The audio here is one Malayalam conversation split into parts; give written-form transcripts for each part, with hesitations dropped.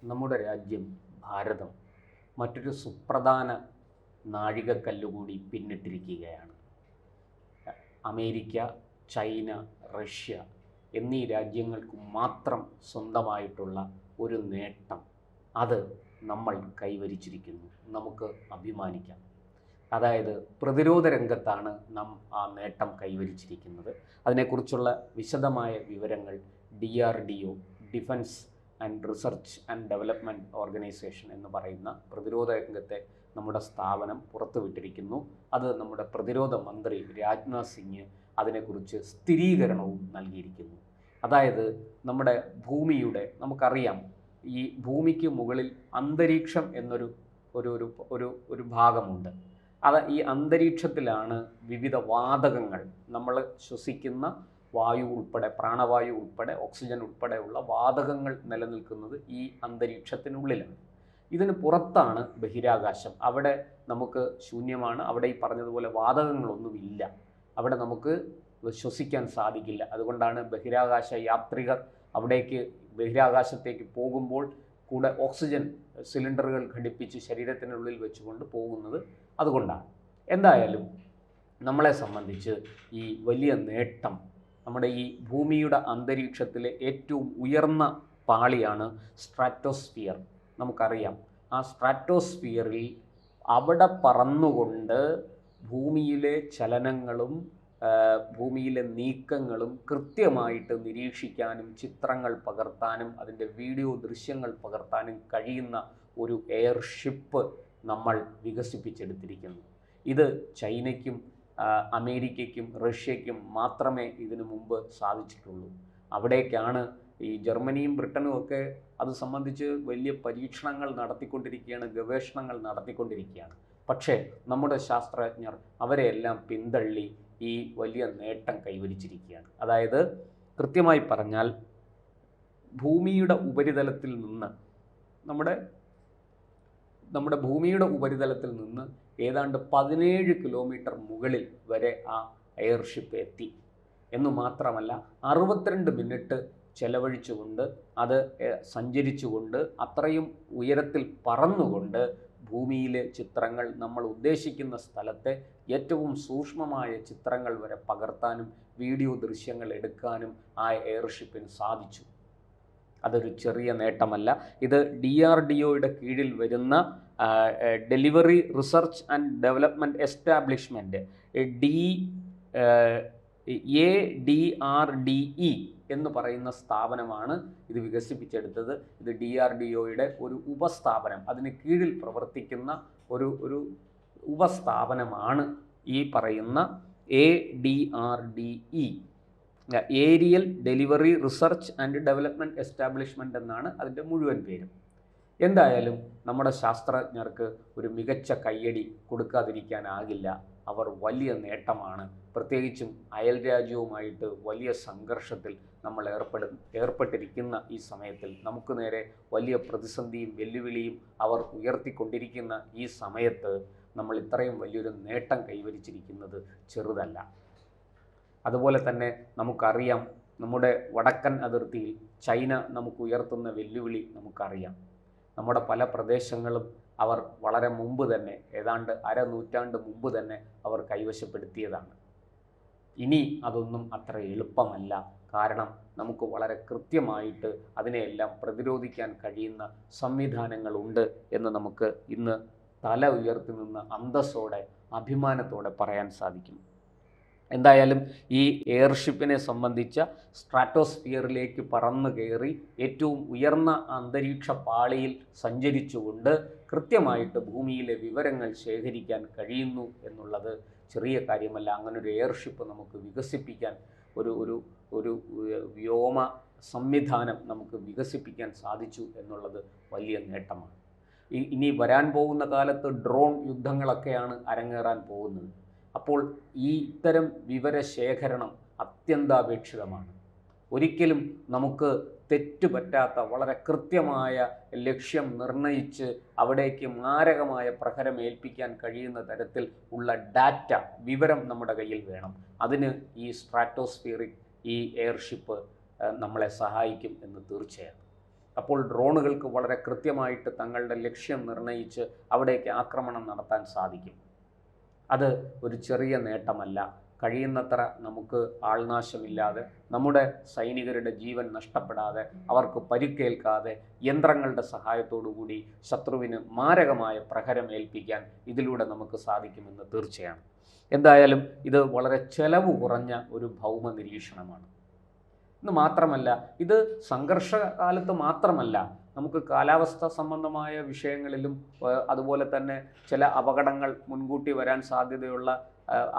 നമ്മുടെ രാജ്യം ഭാരതം മറ്റൊരു സുപ്രധാന നാഴികക്കല്ലുകൂടി പിന്നിട്ടിരിക്കുകയാണ്. അമേരിക്ക, ചൈന, റഷ്യ എന്നീ രാജ്യങ്ങൾക്ക് മാത്രം സ്വന്തമായിട്ടുള്ള ഒരു നേട്ടം അത് നമ്മൾ കൈവരിച്ചിരിക്കുന്നു. നമുക്ക് അഭിമാനിക്കാം. അതായത് പ്രതിരോധ രംഗത്താണ് നാം ആ നേട്ടം കൈവരിച്ചിരിക്കുന്നത്. അതിനെക്കുറിച്ചുള്ള വിശദമായ വിവരങ്ങൾ DRDO, defence and research and development organisation എന്ന് പറയുന്ന പ്രതിരോധ രംഗത്തെ നമ്മുടെ സ്ഥാപനം പുറത്തുവിട്ടിരിക്കുന്നു. അത് നമ്മുടെ പ്രതിരോധ മന്ത്രി രാജ്നാഥ് സിംഗ് അതിനെക്കുറിച്ച് സ്ഥിരീകരണവും നൽകിയിരിക്കുന്നു. അതായത് നമ്മുടെ ഭൂമിയുടെ, നമുക്കറിയാം, ഈ ഭൂമിക്ക് മുകളിൽ അന്തരീക്ഷം എന്നൊരു ഒരു ഒരു ഒരു ഒരു ഭാഗമുണ്ട്. ഈ അന്തരീക്ഷത്തിലാണ് വിവിധ വാതകങ്ങൾ, നമ്മൾ ശ്വസിക്കുന്ന വായു ഉൾപ്പെടെ, പ്രാണവായു ഉൾപ്പെടെ, ഓക്സിജൻ ഉൾപ്പെടെയുള്ള വാതകങ്ങൾ നിലനിൽക്കുന്നത് ഈ അന്തരീക്ഷത്തിനുള്ളിലാണ്. ഇതിന് പുറത്താണ് ബഹിരാകാശം. അവിടെ നമുക്ക് ശൂന്യമാണ്. അവിടെ ഈ പറഞ്ഞതുപോലെ വാതകങ്ങളൊന്നുമില്ല. അവിടെ നമുക്ക് ശ്വസിക്കാൻ സാധിക്കില്ല. അതുകൊണ്ടാണ് ബഹിരാകാശ യാത്രികർ ബഹിരാകാശത്തേക്ക് പോകുമ്പോൾ കൂടെ ഓക്സിജൻ സിലിണ്ടറുകൾ ഘടിപ്പിച്ച് ശരീരത്തിനുള്ളിൽ വെച്ചുകൊണ്ട് പോകുന്നത് അതുകൊണ്ടാണ്. എന്തായാലും നമ്മളെ സംബന്ധിച്ച് ഈ വലിയ നേട്ടം, നമ്മുടെ ഈ ഭൂമിയുടെ അന്തരീക്ഷത്തിലെ ഏറ്റവും ഉയർന്ന പാളിയാണ് സ്ട്രാറ്റോസ്ഫിയർ. നമുക്കറിയാം, ആ സ്ട്രാറ്റോസ്ഫിയറിൽ അവിടെ പറന്നുകൊണ്ട് ഭൂമിയിലെ ചലനങ്ങളും ഭൂമിയിലെ നീക്കങ്ങളും കൃത്യമായിട്ട് നിരീക്ഷിക്കാനും ചിത്രങ്ങൾ പകർത്താനും അതിൻ്റെ വീഡിയോ ദൃശ്യങ്ങൾ പകർത്താനും കഴിയുന്ന ഒരു എയർഷിപ്പ് നമ്മൾ വികസിപ്പിച്ചെടുത്തിരിക്കുന്നു. ഇത് ചൈനയ്ക്കും അമേരിക്കയ്ക്കും റഷ്യയ്ക്കും മാത്രമേ ഇതിനു മുമ്പ് സാധിച്ചിട്ടുള്ളൂ. അവിടേക്കാണ് ഈ ജർമ്മനിയും ബ്രിട്ടനും ഒക്കെ അത് സംബന്ധിച്ച് വലിയ പരീക്ഷണങ്ങൾ നടത്തിക്കൊണ്ടിരിക്കുകയാണ്, ഗവേഷണങ്ങൾ നടത്തിക്കൊണ്ടിരിക്കുകയാണ്. പക്ഷേ നമ്മുടെ ശാസ്ത്രജ്ഞർ അവരെയെല്ലാം പിന്തള്ളി ഈ വലിയ നേട്ടം കൈവരിച്ചിരിക്കുകയാണ്. അതായത് കൃത്യമായി പറഞ്ഞാൽ ഭൂമിയുടെ ഉപരിതലത്തിൽ നിന്ന് നമ്മുടെ ഭൂമിയുടെ ഉപരിതലത്തിൽ നിന്ന് ഏതാണ്ട് 17 കിലോമീറ്റർ മുകളിൽ വരെ ആ എയർഷിപ്പ് എത്തി എന്നു മാത്രമല്ല 62 മിനിറ്റ് ചെലവഴിച്ചുകൊണ്ട് അത് സഞ്ചരിച്ചുകൊണ്ട് അത്രയും ഉയരത്തിൽ പറന്നുകൊണ്ട് ഭൂമിയിലെ ചിത്രങ്ങൾ, നമ്മൾ ഉദ്ദേശിക്കുന്ന സ്ഥലത്തെ ഏറ്റവും സൂക്ഷ്മമായ ചിത്രങ്ങൾ വരെ പകർത്താനും വീഡിയോ ദൃശ്യങ്ങൾ എടുക്കാനും ആ എയർഷിപ്പിന് സാധിച്ചു. അതൊരു ചെറിയ നേട്ടമല്ല. ഇത് DRDOയുടെ കീഴിൽ വരുന്ന delivery research and development establishment ADRDE എന്ന് പറയുന്ന സ്ഥാപനമാണ് ഇത് വികസിപ്പിച്ചെടുത്തത്. ഇത് DRDOയുടെ ഒരു ഉപസ്ഥാപനം, അതിന് കീഴിൽ പ്രവർത്തിക്കുന്ന ഒരു ഉപസ്ഥാപനമാണ് ഈ പറയുന്ന ADRDE, aerial delivery research and development establishment എന്നാണ് അതിൻ്റെ മുഴുവൻ പേരും. എന്തായാലും നമ്മുടെ ശാസ്ത്രജ്ഞർക്ക് ഒരു മികച്ച കയ്യടി കൊടുക്കാതിരിക്കാനാകില്ല. അവർ വലിയ നേട്ടമാണ്. പ്രത്യേകിച്ചും അയൽ രാജ്യവുമായിട്ട് വലിയ സംഘർഷത്തിൽ നമ്മൾ ഏർപ്പെട്ടിരിക്കുന്ന ഈ സമയത്തിൽ, നമുക്ക് നേരെ വലിയ പ്രതിസന്ധിയും വെല്ലുവിളിയും അവർ ഉയർത്തിക്കൊണ്ടിരിക്കുന്ന ഈ സമയത്ത് നമ്മൾ ഇത്രയും വലിയൊരു നേട്ടം കൈവരിച്ചിരിക്കുന്നത് ചെറുതല്ല. അതുപോലെ തന്നെ നമുക്കറിയാം, നമ്മുടെ വടക്കൻ അതിർത്തിയിൽ ചൈന നമുക്ക് ഉയർത്തുന്ന വെല്ലുവിളി നമുക്കറിയാം. നമ്മുടെ പല പ്രദേശങ്ങളും അവർ വളരെ മുമ്പ് തന്നെ, ഏതാണ്ട് നൂറ്റാണ്ട് മുമ്പ് തന്നെ അവർ കൈവശപ്പെടുത്തിയതാണ്. ഇനി അതൊന്നും അത്ര എളുപ്പമല്ല. കാരണം നമുക്ക് വളരെ കൃത്യമായിട്ട് അതിനെയെല്ലാം പ്രതിരോധിക്കാൻ കഴിയുന്ന സംവിധാനങ്ങളുണ്ട് എന്ന് നമുക്ക് ഇന്ന് തല ഉയർത്തി നിന്ന് അന്തസ്സോടെ, അഭിമാനത്തോടെ പറയാൻ സാധിക്കും. എന്തായാലും ഈ എയർഷിപ്പിനെ സംബന്ധിച്ച സ്ട്രാറ്റോസ്ഫിയറിലേക്ക് പറന്നു കയറി ഏറ്റവും ഉയർന്ന അന്തരീക്ഷ പാളിയിൽ സഞ്ചരിച്ചുകൊണ്ട് കൃത്യമായിട്ട് ഭൂമിയിലെ വിവരങ്ങൾ ശേഖരിക്കാൻ കഴിയുന്നു എന്നുള്ളത് ചെറിയ കാര്യമല്ല. അങ്ങനൊരു എയർഷിപ്പ് നമുക്ക് വികസിപ്പിക്കാൻ, ഒരു വ്യോമ സംവിധാനം നമുക്ക് വികസിപ്പിക്കാൻ സാധിച്ചു എന്നുള്ളത് വലിയ നേട്ടമാണ്. ഇനി വരാൻ പോകുന്ന കാലത്ത് ഡ്രോൺ യുദ്ധങ്ങളൊക്കെയാണ് അരങ്ങേറാൻ പോകുന്നത്. അപ്പോൾ ഈ ഇത്തരം വിവരശേഖരണം അത്യന്താപേക്ഷിതമാണ്. ഒരിക്കലും നമുക്ക് തെറ്റുപറ്റാത്ത, വളരെ കൃത്യമായ ലക്ഷ്യം നിർണയിച്ച് അവിടേക്ക് മാരകമായ പ്രഹരമേൽപ്പിക്കാൻ കഴിയുന്ന തരത്തിൽ ഉള്ള ഡാറ്റ, വിവരം നമ്മുടെ കയ്യിൽ വേണം. അതിന് ഈ സ്ട്രാറ്റോസ്ഫിയറിക് ഈ എയർഷിപ്പ് നമ്മളെ സഹായിക്കും എന്ന് തീർച്ചയാണ്. അപ്പോൾ ഡ്രോണുകൾക്ക് വളരെ കൃത്യമായിട്ട് തങ്ങളുടെ ലക്ഷ്യം നിർണ്ണയിച്ച് അവിടേക്ക് ആക്രമണം നടത്താൻ സാധിക്കും. അത് ഒരു ചെറിയ നേട്ടമല്ല. കഴിയുന്നത്ര നമുക്ക് ആൾനാശമില്ലാതെ, നമ്മുടെ സൈനികരുടെ ജീവൻ നഷ്ടപ്പെടാതെ, അവർക്ക് പരിക്കേൽക്കാതെ യന്ത്രങ്ങളുടെ സഹായത്തോടുകൂടി ശത്രുവിന് മാരകമായ പ്രഹരം ഏൽപ്പിക്കാൻ ഇതിലൂടെ നമുക്ക് സാധിക്കുമെന്ന് തീർച്ചയാണ്. എന്തായാലും ഇത് വളരെ ചെലവ് കുറഞ്ഞ ഒരു ഭൗമ നിരീക്ഷണമാണ്. ഇത് മാത്രമല്ല, ഇത് സംഘർഷകാലത്ത് മാത്രമല്ല, നമുക്ക് കാലാവസ്ഥ സംബന്ധമായ വിഷയങ്ങളിലും അതുപോലെ തന്നെ ചില അപകടങ്ങൾ, മുൻകൂട്ടി വരാൻ സാധ്യതയുള്ള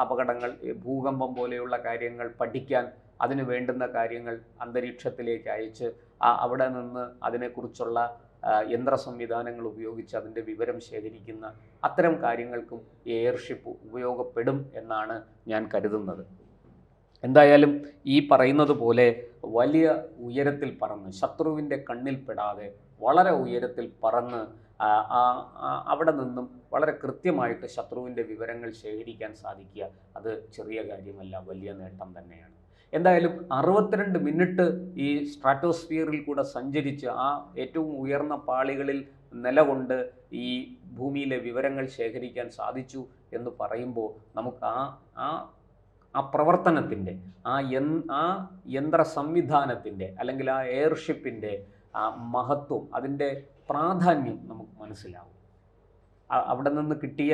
അപകടങ്ങൾ, ഭൂകമ്പം പോലെയുള്ള കാര്യങ്ങൾ പഠിക്കാൻ അതിന് വേണ്ടുന്ന കാര്യങ്ങൾ അന്തരീക്ഷത്തിലേക്ക് അയച്ച് അവിടെ നിന്ന് അതിനെക്കുറിച്ചുള്ള യന്ത്ര സംവിധാനങ്ങൾ ഉപയോഗിച്ച് അതിൻ്റെ വിവരം ശേഖരിക്കുന്ന അത്തരം കാര്യങ്ങൾക്കും എയർഷിപ്പ് ഉപയോഗപ്പെടും എന്നാണ് ഞാൻ കരുതുന്നത്. എന്തായാലും ഈ പറയുന്നത് പോലെ വലിയ ഉയരത്തിൽ പറന്ന്, ശത്രുവിൻ്റെ കണ്ണിൽപ്പെടാതെ വളരെ ഉയരത്തിൽ പറന്ന് അവിടെ നിന്നും വളരെ കൃത്യമായിട്ട് ശത്രുവിൻ്റെ വിവരങ്ങൾ ശേഖരിക്കാൻ സാധിക്കുക, അത് ചെറിയ കാര്യമല്ല, വലിയ നേട്ടം തന്നെയാണ്. എന്തായാലും 62 മിനിറ്റ് ഈ സ്ട്രാറ്റോസ്ഫിയറിൽ കൂടെ സഞ്ചരിച്ച് ആ ഏറ്റവും ഉയർന്ന പാളികളിൽ നിലകൊണ്ട് ഈ ഭൂമിയിലെ വിവരങ്ങൾ ശേഖരിക്കാൻ സാധിച്ചു എന്ന് പറയുമ്പോൾ നമുക്ക് ആ പ്രവർത്തനത്തിൻ്റെ, ആ യന്ത്ര സംവിധാനത്തിൻ്റെ അല്ലെങ്കിൽ ആ എയർഷിപ്പിൻ്റെ ആ മഹത്വം, അതിൻ്റെ പ്രാധാന്യം നമുക്ക് മനസ്സിലാവും. അവിടെ നിന്ന് കിട്ടിയ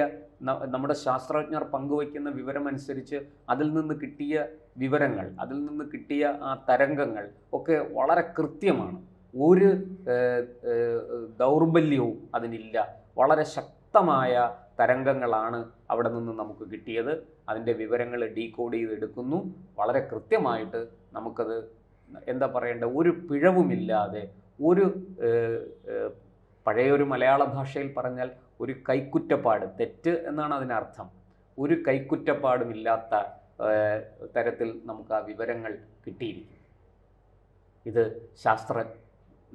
നമ്മുടെ ശാസ്ത്രജ്ഞർ പങ്കുവയ്ക്കുന്ന വിവരമനുസരിച്ച് അതിൽ നിന്ന് കിട്ടിയ വിവരങ്ങൾ, അതിൽ നിന്ന് കിട്ടിയ ആ തരംഗങ്ങൾ ഒക്കെ വളരെ കൃത്യമാണ്. ഒരു ദൗർബല്യവും അതിനില്ല. വളരെ ശക്തമായ തരംഗങ്ങളാണ് അവിടെ നിന്ന് നമുക്ക് കിട്ടിയത്. അതിൻ്റെ വിവരങ്ങൾ ഡീകോഡ് ചെയ്തെടുക്കുന്നു. വളരെ കൃത്യമായിട്ട് നമുക്കത് എന്താ പറയേണ്ട, ഒരു പിഴവുമില്ലാതെ, ഒരു പഴയൊരു മലയാള ഭാഷയിൽ പറഞ്ഞാൽ ഒരു കൈക്കുറ്റപ്പാട്, തെറ്റ് എന്നാണ് അതിനർത്ഥം, ഒരു കൈക്കുറ്റപ്പാടുമില്ലാത്ത തരത്തിൽ നമുക്ക് ആ വിവരങ്ങൾ കിട്ടിയിരിക്കും. ഇത്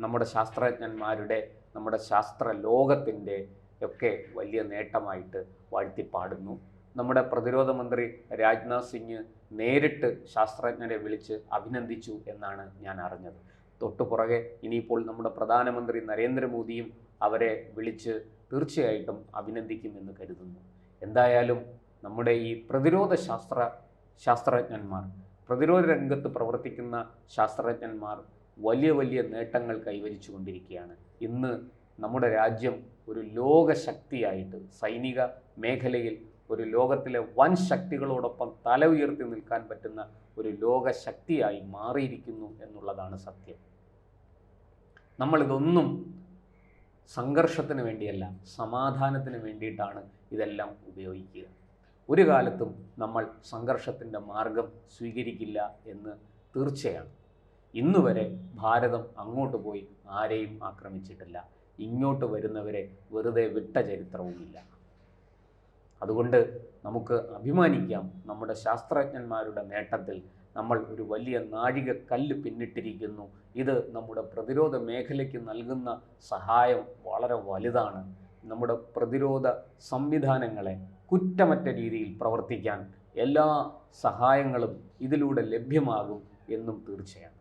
നമ്മുടെ ശാസ്ത്രജ്ഞന്മാരുടെ, നമ്മുടെ ശാസ്ത്ര ലോകത്തിൻ്റെ ഒക്കെ വലിയ നേട്ടമായിട്ട് വാഴ്ത്തിപ്പാടുന്നു. നമ്മുടെ പ്രതിരോധ മന്ത്രി രാജ്നാഥ് സിംഗ് നേരിട്ട് ശാസ്ത്രജ്ഞരെ വിളിച്ച് അഭിനന്ദിച്ചു എന്നാണ് ഞാൻ അറിഞ്ഞത്. തൊട്ടുപുറകെ ഇനിയിപ്പോൾ നമ്മുടെ പ്രധാനമന്ത്രി നരേന്ദ്രമോദിയും അവരെ വിളിച്ച് തീർച്ചയായിട്ടും അഭിനന്ദിക്കുമെന്ന് കരുതുന്നു. എന്തായാലും നമ്മുടെ ഈ ശാസ്ത്രജ്ഞന്മാർ, പ്രതിരോധ രംഗത്ത് പ്രവർത്തിക്കുന്ന ശാസ്ത്രജ്ഞന്മാർ വലിയ വലിയ നേട്ടങ്ങൾ കൈവരിച്ചു കൊണ്ടിരിക്കുകയാണ്. ഇന്ന് നമ്മുടെ രാജ്യം ഒരു ലോകശക്തിയായിട്ട്, സൈനിക മേഖലയിൽ ഒരു ലോകത്തിലെ വൻ ശക്തികളോടൊപ്പം തല ഉയർത്തി നിൽക്കാൻ പറ്റുന്ന ഒരു ലോകശക്തിയായി മാറിയിരിക്കുന്നു എന്നുള്ളതാണ് സത്യം. നമ്മളിതൊന്നും സംഘർഷത്തിന് വേണ്ടിയല്ല, സമാധാനത്തിന് വേണ്ടിയിട്ടാണ് ഇതെല്ലാം ഉപയോഗിക്കുക. ഒരു കാലത്തും നമ്മൾ സംഘർഷത്തിൻ്റെ മാർഗം സ്വീകരിക്കില്ല എന്ന് തീർച്ചയാണ്. ഇന്നുവരെ ഭാരതം അങ്ങോട്ട് പോയി ആരെയും ആക്രമിച്ചിട്ടില്ല. ഇങ്ങോട്ട് വരുന്നവരെ വെറുതെ വിട്ട ചരിത്രവുമില്ല. അതുകൊണ്ട് നമുക്ക് അഭിമാനിക്കാം നമ്മുടെ ശാസ്ത്രജ്ഞന്മാരുടെ നേട്ടത്തിൽ. നമ്മൾ ഒരു വലിയ നാഴികക്കല്ല് പിന്നിട്ടിരിക്കുന്നു. ഇത് നമ്മുടെ പ്രതിരോധ മേഖലയ്ക്ക് നൽകുന്ന സഹായം വളരെ വലുതാണ്. നമ്മുടെ പ്രതിരോധ സംവിധാനങ്ങളെ കുറ്റമറ്റ രീതിയിൽ പ്രവർത്തിക്കാൻ എല്ലാ സഹായങ്ങളും ഇതിലൂടെ ലഭ്യമാകും എന്നും തീർച്ചയാണ്.